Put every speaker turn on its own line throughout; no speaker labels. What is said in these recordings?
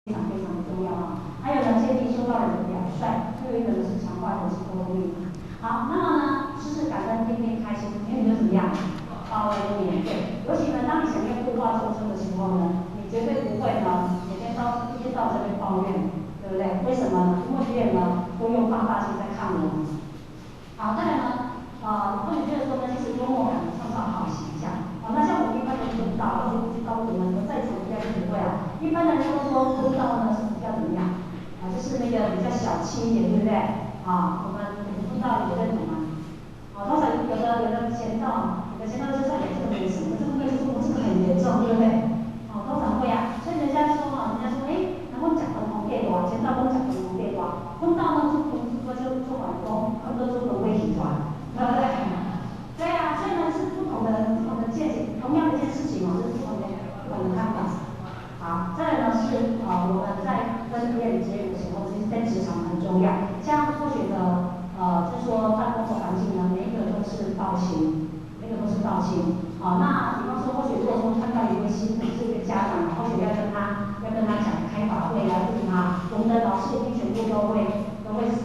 非常非常的重要啊。还有呢，建立修道人的表率，还有一个呢是强化人际沟通力。好，那么呢，知识感恩，天天开心，因为你就怎么样，报恩免费。尤其呢，当你想用度化众生的时候呢，你绝对不会呢，每天一天到晚在那边抱怨，对不对？为什么呢？因为别人呢都用放大镜在看我们。好，再来呢，或许就是说呢，其实幽默感创造好形象。那像我们一般人不知道，我不知道我们在场应该是不会啊。一般人都说不知道呢是比较怎么样就是那个比较小气一点，对不对？我们不知道有认同吗？通常有的前道就算这个没什么，这个没什么，这个很严重，对不对？通常会啊。所以人家说然后讲不同对话，前道都讲不同对话，碰到呢就管工，很多就不会集团，对不对？对啊，所以呢是不同的见解，同样的一件事情是不同的看法。好，再来呢是我们在跟别人结缘的时候，其实在职场很重要。像科学的就是说办公的环境呢，每一个都是道亲，那比方说或许如果说看到一位辛苦是一个家长，或许要跟他讲开法会啊，或者我们的老师一定全部都会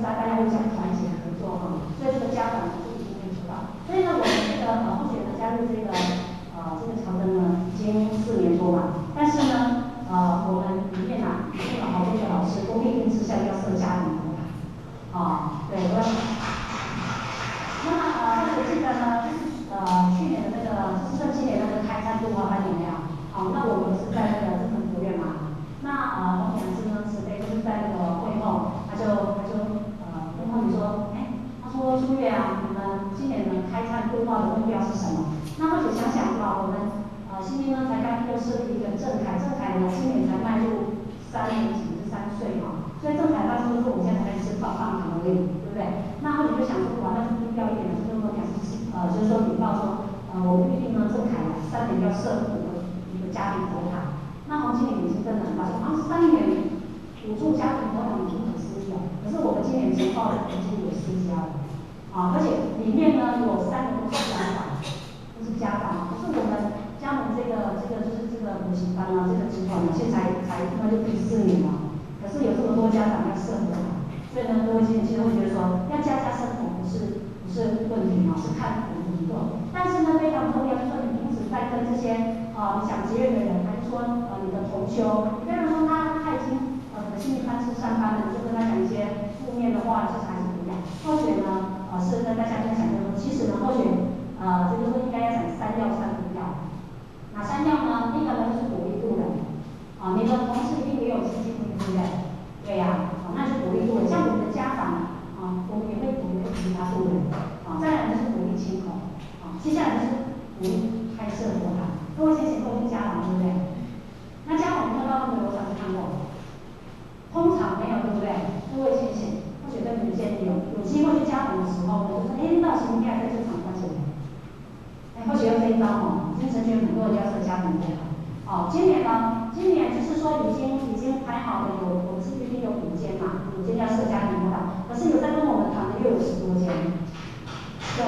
大家会讲团结合作所以这个家长就一定会知道。所以呢，我们这个或许呢加入这个朝灯呢已经4年多嘛，但是呢我们里面有好多个老师都立定志向要设家庭佛堂。对，那我记得呢，去年的就是今年那个开餐度化班有没有？那我们是在那个真诚佛院嘛。那红娘师呢，慈悲就是在那个会后，他就跟他们说，他说朱月啊，你们今年的开餐度化的目标是什么？那或许想想我们新兵呢才刚又设立一个正凯呢今年才迈入3年级是3岁所以正凯当时说我们现在才是棒棒糖而已，对不对？那或许就想说，那就低调一点，就是说就是说禀报说，我们预定呢正凯3年要设一个家庭佛堂。那黄经理已经真的很高兴，3年补助家庭佛堂已经很私有，可是我们今年申报的已经有10家了，而且里面呢有3个都是家长，可是我们加盟就是这个补习班这个集团现在才就第4年了，可是有这么多家长要设佛堂，所以呢，各位经理会觉得说，要家生活不是问题是看我们怎么做，但是呢非常重要，就是说你平时在跟这些你想结缘的人，还是说你的同修，你不要说他已经心理班是上班了，你就跟他讲一些负面的话，其实还是不一样。或许呢是跟大家分享就是说，其实呢或许就是说应该要讲3要3不要。哪3要呢？第一个呢就是鼓励度人你的同事一定也有基金会，对不对？对呀，那是鼓励度人。像我们的家长我们也会鼓励其他度人再来就是鼓励亲口接下来就是鼓励开设佛堂。各位先前都是家长，对不对？那家长看到那个楼上看过，通常没有，对不对？各位先前或许跟你们建议有机会去家访的时候呢，就说那行你还在这场关系或许用这一招已经成全很多人要设家庭佛堂今年就是说已经排好的我们是预定有5间嘛，5间要设家庭佛堂，可是有在跟我们谈的又有10多间，对，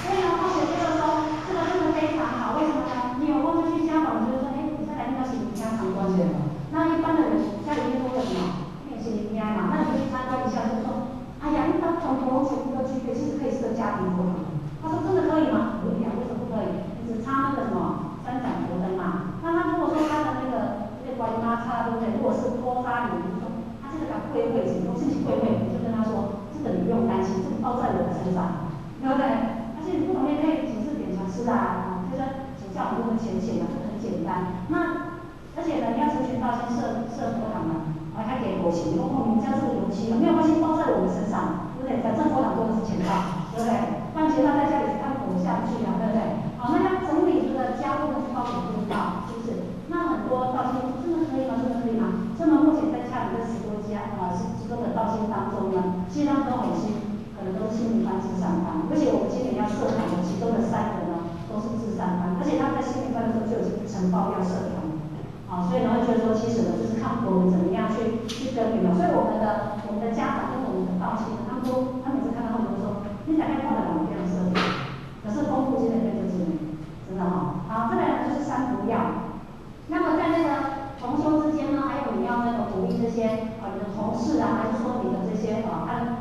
所以呢，或许这个说这个真的非常好，为什么呢？你有空就去家访，就是说，你再来那是你家常关系了。那一般的人家里面都会什么？你也是你家嘛，那你就去参观一下，就说，哎呀，你到从头全部都具备，其实可以设家庭佛堂。他说真的可以吗？可以啊，为什么不可以？你只差那个什么3盏佛灯嘛。那他如果说他的那个观音妈差，对不对？如果是托沙你就说他这个讲会请都自己会，你就跟他说，这个你不用担心，这个包在我的身上，对不对？而且你不同意可以请示点传师就是请教我们浅显的，很简单。那而且呢，你要成全道先设佛堂呢，还给佛钱，你们家这个油漆没有关系，包在我们身上，对不对？反正佛堂都是钱道，对不对？放钱道在家里是看佛下去对不对？那要整理这个家务呢，去包给不知道，是不是？那很多道心真的可以吗？真的可以吗？这么目前在洽谈这10多家10多个道心当中呢，其他都很新，可能都是心灵班智善班，而且我们今年要设团的其中的3个呢，都是智善班，而且他们在心灵班的时候就已经承包要设团所以呢会觉得说，其实呢就是看我们怎么样去耕耘所以我们的家长跟我们的道心呢，他每次看到他们都说，你大概看得了这样设计，可是丰富现在就是真的好，再来呢就是3不要。那么在那个同修之间呢，还有你要那个鼓鼓励这些你的同事啊，还是说你的这些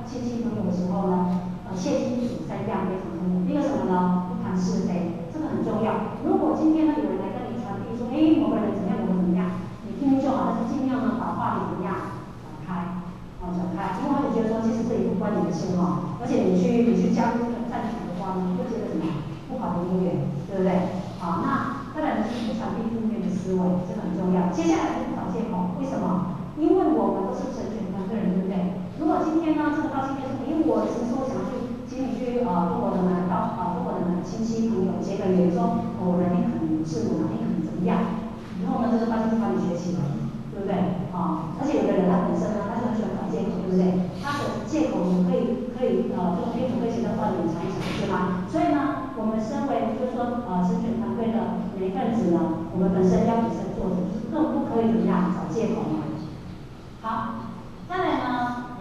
亲戚朋友的时候呢，切记一组三样非常重要。第一个什么呢？不谈是非，这个很重要。如果今天呢有人来跟你传递说，某个人怎么样，某个人怎么样，你听听就好，但是尽量呢把话题怎么样转开，因为他就觉得说，其实这也不关你的事哈，而且你去加入这个赞同的话呢，你会觉得什么不好的音乐，对不对？好，那当然就是不传递负面的思维，这个很重要。接下来就是找借口，为什么？因为我们都是成全团队人，对不对？如果今天呢，这个到今天说，我只是说想去请你去中国的亲戚朋友结个缘，说我能力很是我能力很怎么样，以后呢这个大家就帮你学起来，对不对？而且有的人他本身呢，他就很喜欢找借口，对不对？他的借口你可以这个可以准备写到断点长一长，是吗？所以呢，我们身为就是说成全团队的每一份子呢，我们本身要以身作则，就是更不可以怎么样找借口嘛。好，再来呢，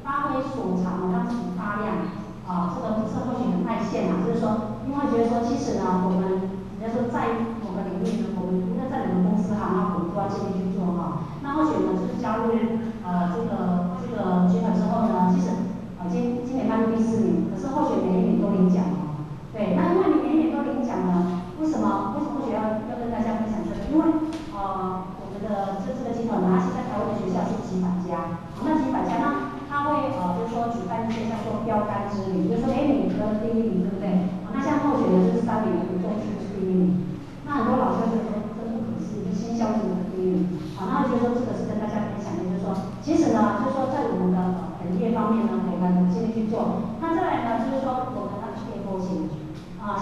发挥所长，让自己发亮。这个不是或许很爱现就是说，因为觉得说，其实呢，我们人家说在某个领域呢，我们无论在哪个公司那我们都要尽力去做那或许呢，就是加入这个集团之后呢，其实今年迈入第4年，可是或许每一年都领奖对，那因为你每一年都领奖呢，为什么或许要跟大家分享这个？因为我们的这个集团呢，它现在台湾的学校是几百家，那几百家呢？他会就是说举办一些叫做标杆之旅，就是说你得了第1名，对不对？那像候选人就是3名，中区是第1名。那很多老师就说真不可思议，就新校组的第1名。那就说这个是跟大家分享的，就是说其实呢，就是说在我们的本业方面呢，我们尽力去做。那再来呢，就是说我们去练后勤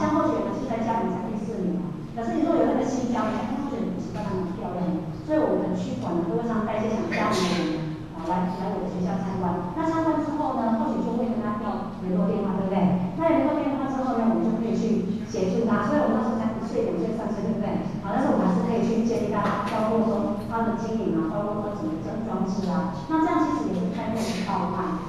像候选人是在家里才第4名可是你说有那个新疆人，候选人不是当然很漂亮的，所以我们的区管呢都会常带一些想家里的人。来我的学校参观，那参观之后呢，或许就会跟他要联络电话，对不对？那联络电话之后呢，我们就可以去协助他。所以我们那时候才1岁、2岁、3岁，对不对？但是我们还是可以去建立他，包括说他的经营包括说怎么整装置那这样其实也是开拓的道脉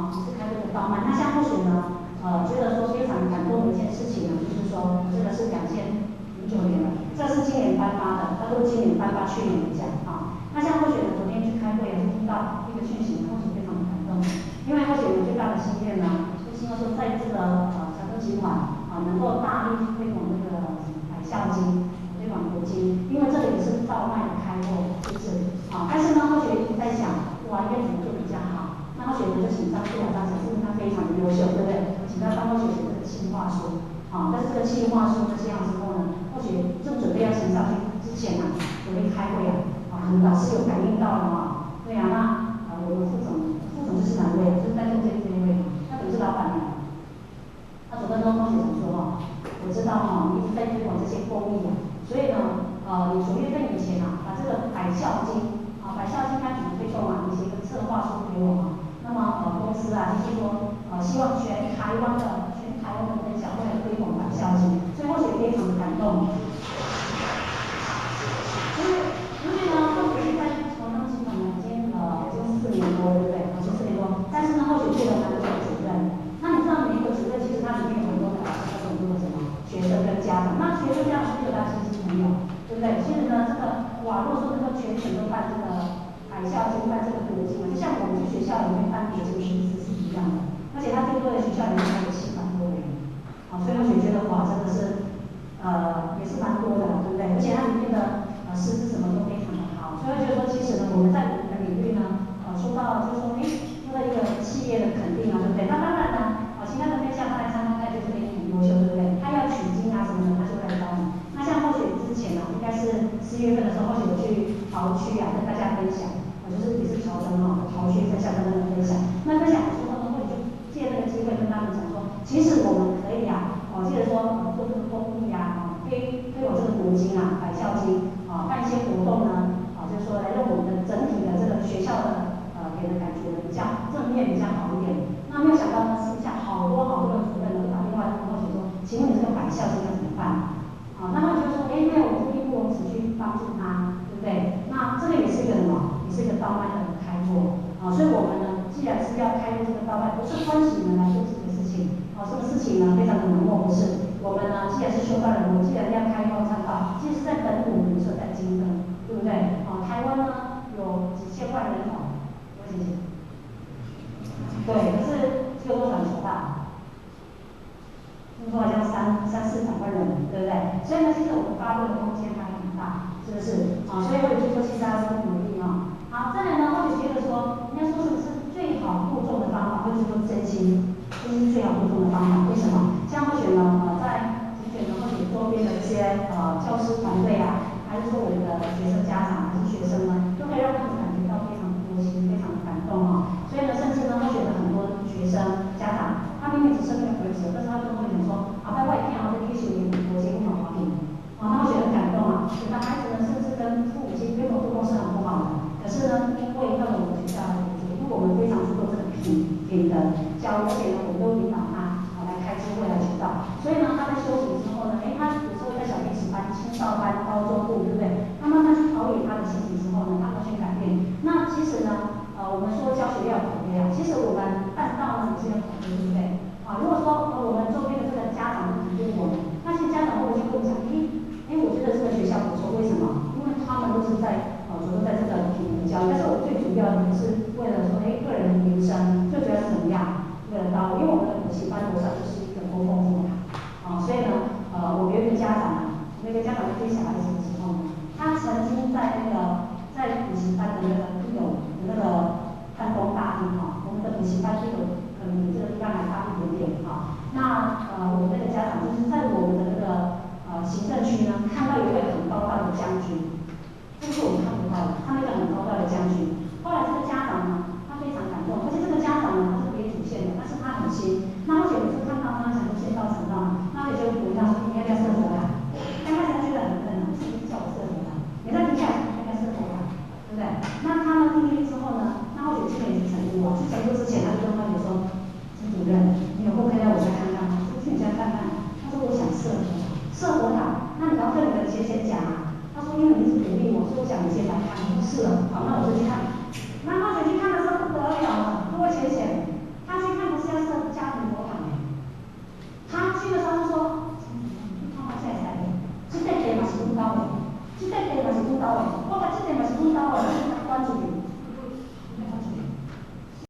也是开拓的道脉。那像或许呢，觉得说非常感动的一件事情呢，就是说这个是2009年了，这是今年颁发的，他说今年颁发去年的奖那像或许呢，昨天去开会是听到一个讯息，或许非常的感动，因为或许我最大的心愿呢，就希望说在这个长庚集团能够大力推广这个百孝经，推广国经，因为这个也是道脉的开拓，是不是？但是呢，或许一直在想，应该怎么做比较好？那或许呢，就请张书长讲，因为他非常的优秀，对不对？请他帮我写这个企划书但是这个企划书呢，写好之后呢，或许正准备要呈上去之前准备开会老师有感应到了对那我们副总就是哪位？就是在中间这一位他可能是老板娘。他昨天跟同学讲说我知道你一直在推广这些公益所以呢你9月份以前把这个百孝经百孝经它怎么推动你写一个策划书给我那么公司就是说希望全台湾的分享会来推广百孝经，所以或许非常的感动。因为呢，或许在长庚集团已经4年多，对不对？已经4年多，但是呢，或许做了蛮多的主任。那你知道每一个主任其实它里面有很多的老师，有很多的什么学生跟家长。那学生家长是有他亲戚朋友，对不对？其实呢，这个如果说能够全程都办这个百孝经，办这个国经就像我们去学校里面办国经是一样的。而且他最多的学校里面还有700多人，所以我觉得真的是也是蛮多的，对不对？而且它里面的师资什么都非常的好，所以觉得说其实呢，我们在我们的领域呢，说到就是说，说到一个企业的肯定对不对？那当然呢，其他的面向他来参观，他就是很优秀，对不对？他要取经什么的，他就会来找你。那像或许之前应该是4月份的时候，或许我去桃区跟大家分享，就是也是侨生桃区分享跟他们分享。那分享的时候呢，或许就借这个机会跟他们讲说，其实我们可以记得说做这个公益推广这个国经百孝经办一些活动呢就是说来让我们的整体的这个学校的给人感觉比较正面比较好一点。那没有想到呢，私下好多的主任都打电话跟我说，请问你这个百孝经要怎么办？那么就说没有，我们义务只去帮助他，对不对？那这个也是一个什么？也是一个道脉的开拓所以我们呢，既然是要开拓这个道脉，不是欢喜你们来做这个事情这个事情呢非常的冷漠，不是。我们呢，既然是修道人，我们既然要开荒参道，其实在本土，比如说在金灯，对不对？台湾呢有几千万人湾人，对不对？所以呢，其实我们发挥的空间还很大，是不是？所以或者就说其实大家都努力好，再来呢，或者觉得说，应该说是最好步骤的方法，或者说真心，这是最好步骤的方法。为什么？像或许呢，在景点呢，或者周边的一些教师团队还是说我们的学生家长，还是学生呢，都可以让他们感觉到非常窝心，非常感动所以呢，甚至呢，会觉得很多学生家长，他明明只生一个儿子，但是他都会想说，在外地在踢球，国际不好评，他会觉得很感动有的孩子呢，甚至跟父母亲原本互动是很不好的，可是呢，因为到了我们学校来读书，因为我们非常注重这个品的教育，而且呢，我们都引导他来开智慧来学到，所以呢，他在休息之后呢，他有时候在小学时班、青少班、高中部，对不对？他慢慢去陶冶他的心情之后呢，他会去改变。那其实呢，我们说教学要口碑其实我们办到呢也是要口碑，对不对？如果说我们周边的这个家长肯定我们，那些家长会不会去跟我们讲，我觉得这个学校不错，为什么？因为他们都是在主要在这个品的教育，但是我最主要的是为了说，个人的名声，最主要是怎么样？为了到，因为我们的补习班楼上就是一个多丰富所以呢，我有一个家长那个家长在接小孩子的时候呢，他曾经在在补习班的那个办公大厅我们的补习班是可能比这个地方还大一点点那我们那个家长就是在我们的那个行政区呢，看到一位很高大的将军，这个是我们看不到的，看到一个很高大的将军。后来这个家长呢，他非常感动，而且这个家长呢，他是别主线的，但是他很亲。那而且每次看到他想就先到场上，那也就鼓励他说你要不要射火塔？刚开始他觉得很为什么叫我射火塔？你在底下要不要射火塔？对不对？那他呢进去之后呢，那或许基本也是成功去成功之前，他就跟他姐说，陈主任，你有空可以让我再看看吗？我说去你家看看。他说我想射火塔，射火塔，那你要跟你的姐姐讲他说因为你是鼓励我，所以我想你先来看。我说是了，好，那我就去看。那他姐去看的时候不得了了，多浅显。他去看不是要射家庭佛堂他去的时候就说，你看他现在才这块地嘛是拄到的，这块地嘛是拄到的，我把这块嘛是拄到的，你关注去。